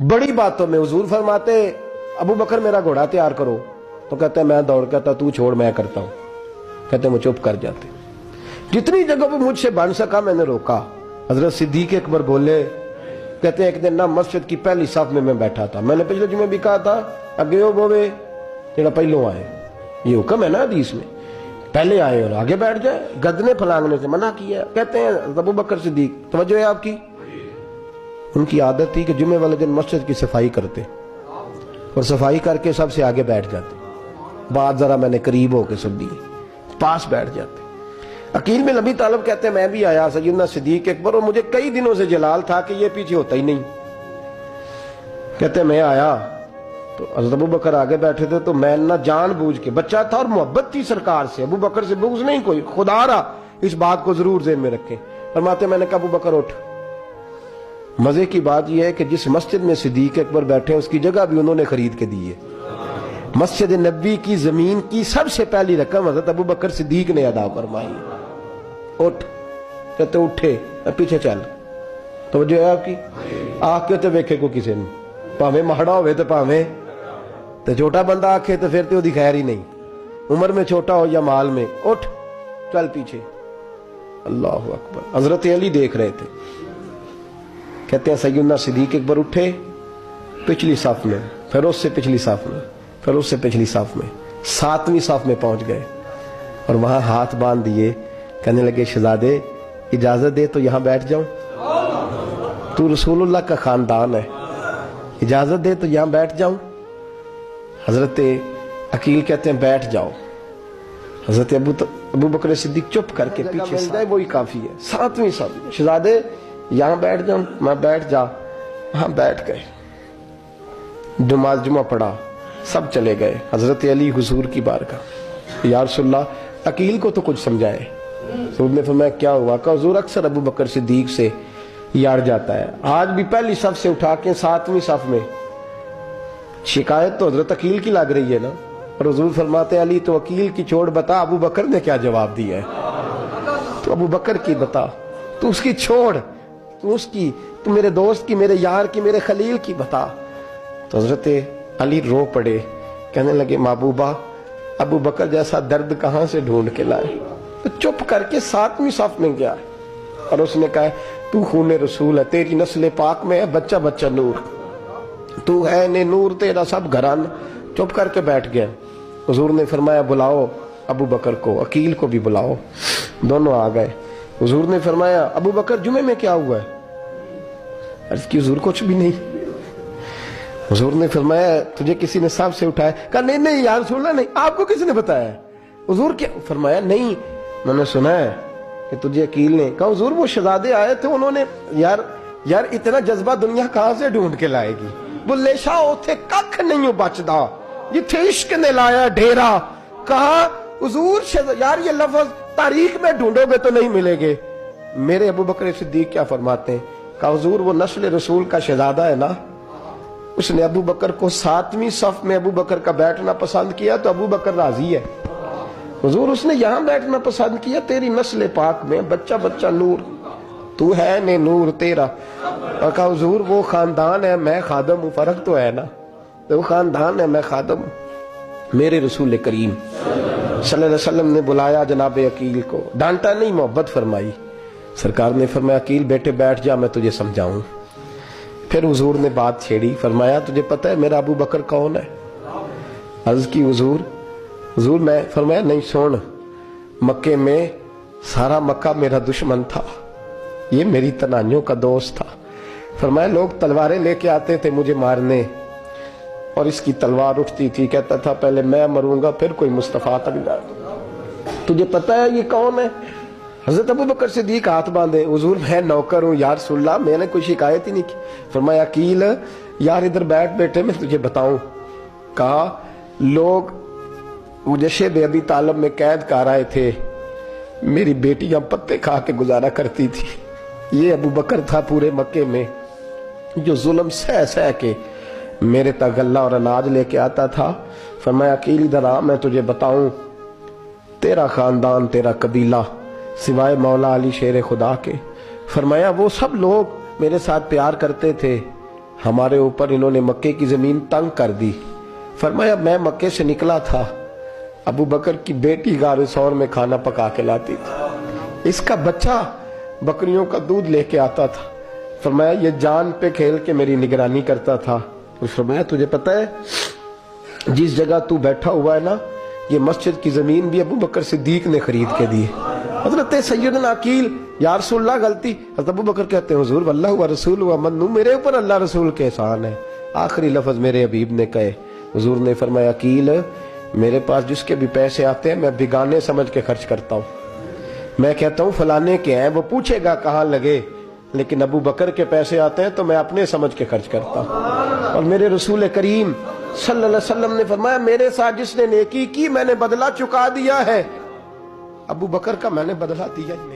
बड़ी बातों में हुजूर फरमाते अबू बकर मेरा घोड़ा तैयार करो, तो कहते हैं मैं दौड़ कहता तू छोड़ मैं करता हूं, कहते वो चुप कर जाते। जितनी जगह वो मुझसे बन सका मैंने रोका। हजरत सिद्दीक अकबर बोले, कहते हैं एक दिन ना मस्जिद की पहली साफ में मैं बैठा था, मैंने पिछले जुमे भी कहा था अगे हो बोवे जेड़ा पहलों आए, ये हुक्म है ना हदीस में, पहले आए और आगे बैठ जाए, गदने फलांगने से मना किया। कहते हैं अबू बकर सिद्दीक, तवज्जो है आपकी, उनकी आदत थी कि जुमे वाले दिन मस्जिद की सफाई करते और सफाई करके सबसे आगे बैठ जाते, बात जरा मैंने करीब होके सुन दी, पास बैठ जाते। अकील में नबी तालब कहते हैं मैं भी आया सैयदना सिद्दीक अकबर, और मुझे कई दिनों से जलाल था कि ये पीछे होता ही नहीं। कहते मैं आया तो हज़रत अबू बकर आगे बैठे थे, तो मैं ना जानबूझ के, बच्चा था और मोहब्बत थी सरकार से, अबू बकर से बुग़्ज़ नहीं कोई, खुदा रहा इस बात को जरूर ज़हन में रखें। फरमाते मैंने कहा अबू बकर उठ। मजे की बात यह है कि जिस मस्जिद में सिद्दीक अकबर बैठे हैं उसकी जगह भी उन्होंने खरीद के दी है। मस्जिद नबी की जमीन की सबसे पहली रकम हज़रत अबू बकर सिद्दीक ने अदा फरमाई। उठ, कहते उठे, पीछे चल, तो जो है आपकी आके तो वेखे को किसी ने, भावे माड़ा होवे तो भावे तो छोटा बंदा आखे तो फिर तो उसकी खैर ही नहीं, उम्र में छोटा हो या माल में। उठ चल पीछे। अल्लाह अकबर। हजरत अली देख रहे थे, कहते हैं सैयदना सिद्दीक अकबर उठे, पिछली साफ में, फिर उससे पिछली साफ में, फिर उससे पिछली साफ में, 7वीं साफ में पहुंच गए और वहां हाथ बांध दिए, कहने लगे शहजादे इजाजत दे तो यहां बैठ जाऊं, तू रसूलुल्लाह का खानदान है, इजाजत दे तो यहां बैठ जाऊं। हजरत अकील कहते हैं बैठ जाओ। हजरत अबू बकर सिद्दीक चुप करके पीछे से, वही काफी है, 7वीं साफ, शहजादे यहां बैठ जाऊं, मैं बैठ जा, वहां बैठ गए, नमाज जुमा पढ़ा, सब चले गए। हजरत अली हुजूर की बारगाह, या रसूलल्लाह अकील को तो कुछ समझाए। हुजूर ने फरमाया क्या हुआ? कहा हुजूर अक्सर अबू बकर सिद्दीक से यार जाता है, आज भी पहली सफ से उठा के 7वीं सफ में। शिकायत तो हजरत अकील की लग रही है ना, और हुजूर फरमाते अली तो अकील की छोड़, बता अबू बकर ने क्या जवाब दिया है, तो अबू बकर की बता, तू उसकी छोड़, तू उसकी, तू मेरे दोस्त की, मेरे यार की, मेरे खलील की बता। तो हजरत अली रो पड़े, कहने लगे महबूबा अबू बकर जैसा दर्द कहां से ढूंढ के लाए। तो चुप करके 7वीं साफ में गया और उसने कहा तू खून रसूल है, तेरी नस्ल पाक में है बच्चा बच्चा नूर, तू है ने नूर तेरा सब घरान। चुप करके बैठ गया। हुजूर ने फरमाया बुलाओ अबू बकर को, अकील को भी बुलाओ। दोनों आ गए। हुजूर ने फरमाया अबू बकर जुमे में क्या हुआ है? अर्ज की हुजूर कुछ भी नहीं। हुजूर ने फरमाया तुझे किसी ने सांप से उठाया? कहा नहीं नहीं यार रसूलल्लाह नहीं, आपको किसी ने बताया? हुजूर क्या? फरमाया नहीं मैंने सुना है कि तुझे अकील ने। कहा हुजूर वो शहजादे आए थे, उन्होंने यार इतना जज्बा दुनिया कहां से ढूंढ के लाएगी, बुल्ले शाह उथे कख नहीं बचदा जिथे इश्क ने लाया डेरा। कहा हुजूर यार ये लफ्ज तारीख में ढूंढोगे तो नहीं मिलेंगे। मेरे अबू बकर सिद्दीक क्या फरमाते हैं? कहा हुजूर वो नस्ल रसूल का शहजादा है ना, उसने अबू बकर को 7वीं सफ में अबू बकर का बैठना पसंद किया तो अबू बकर राजी है। हुजूर उसने यहां बैठना पसंद किया, तेरी नस्ल पाक में बच्चा बच्चा नूर, तू है ने नूर तेरा। और कहा हुजूर वो खानदान है मैं खादम हूं, फर्क तो है ना, तो वो खानदान है मैं खादम हूं। मेरे रसूल करीम सल्लल्लाहु अलैहि वसल्लम ने बुलाया जनाब अकील को, डांटा नहीं मोहब्बत फरमाई। सरकार ने फरमाया अकील बेटे बैठ जा मैं तुझे समझाऊं। फिर हुजूर ने बात छेड़ी, फरमाया तुझे पता है मेरा अबू बकर कौन है? अर्ज की हुजूर मैं। फरमाया नहीं सुन, मक्के में सारा मक्का मेरा दुश्मन था, ये मेरी तनाइयों का दोस्त था। फरमाया लोग तलवारें लेके आते थे मुझे मारने और इसकी तलवार उठती थी, कहता था पहले मैं मरूंगा फिर कोई मुस्तफा तक जाए। तुझे पता है ये कौन है? हजरत अबू बकर सिद्दीक हाथ बांधे, हुजूर मैं नौकर हूं यार रसूलल्लाह, मैंने कोई शिकायत ही नहीं की। फरमाया अकील यार इधर बैठ बेटे मैं तुझे बताऊं। कहा लोग मुझे शेब अबी तालब में कैद कर आए थे, मेरी बेटियां पत्ते खा के गुजारा करती थी, ये अबू बकर था पूरे मक्के में जो जुल्म सह सह के मेरे तक गल्ला और अनाज लेके आता था। फरमाया अकील इधर आ मैं तुझे बताऊं, तेरा खानदान तेरा कबीला सिवाय मौला अली शेर खुदा के, फरमाया वो सब लोग मेरे साथ प्यार करते थे, ہمارے اوپر انہوں نے مکے کی زمین تنگ کر دی. فرمایا میں مکے سے نکلا تھا, ابو بکر کی بیٹی غار ثور میں کھانا پکا کے لاتی تھی, اس کا بچہ بکریوں کا دودھ لے کے آتا تھا. فرمایا یہ جان پہ کھیل کے میری نگرانی کرتا تھا. فرمایا تجھے پتہ ہے جس جگہ تو بیٹھا ہوا ہے نا, یہ مسجد کی زمین بھی ابو بکر صدیق نے خرید کے دی. حضرت سیدنا عقیل, یا رسول اللہ غلطی. حضرت ابو بکر کہتے ہیں حضور واللہ و رسول و منو, میرے اوپر اللہ رسول کے احسان ہے. آخری لفظ میرے حبیب نے کہے. حضور نے فرمایا عقیل میرے پاس جس کے بھی پیسے آتے ہیں میں بگانے سمجھ کے خرچ کرتا ہوں. میں کہتا ہوں فلانے کے ہیں, وہ پوچھے گا کہاں لگے, لیکن ابو بکر کے پیسے آتے ہیں تو میں اپنے سمجھ کے خرچ کرتا ہوں. اور میرے رسول کریم صلی اللہ علیہ وسلم نے فرمایا میرے ساتھ جس نے نیکی کی میں نے بدلہ چکا دیا ہے, ابو بکر کا میں نے بدلہ دیا ہی نہیں.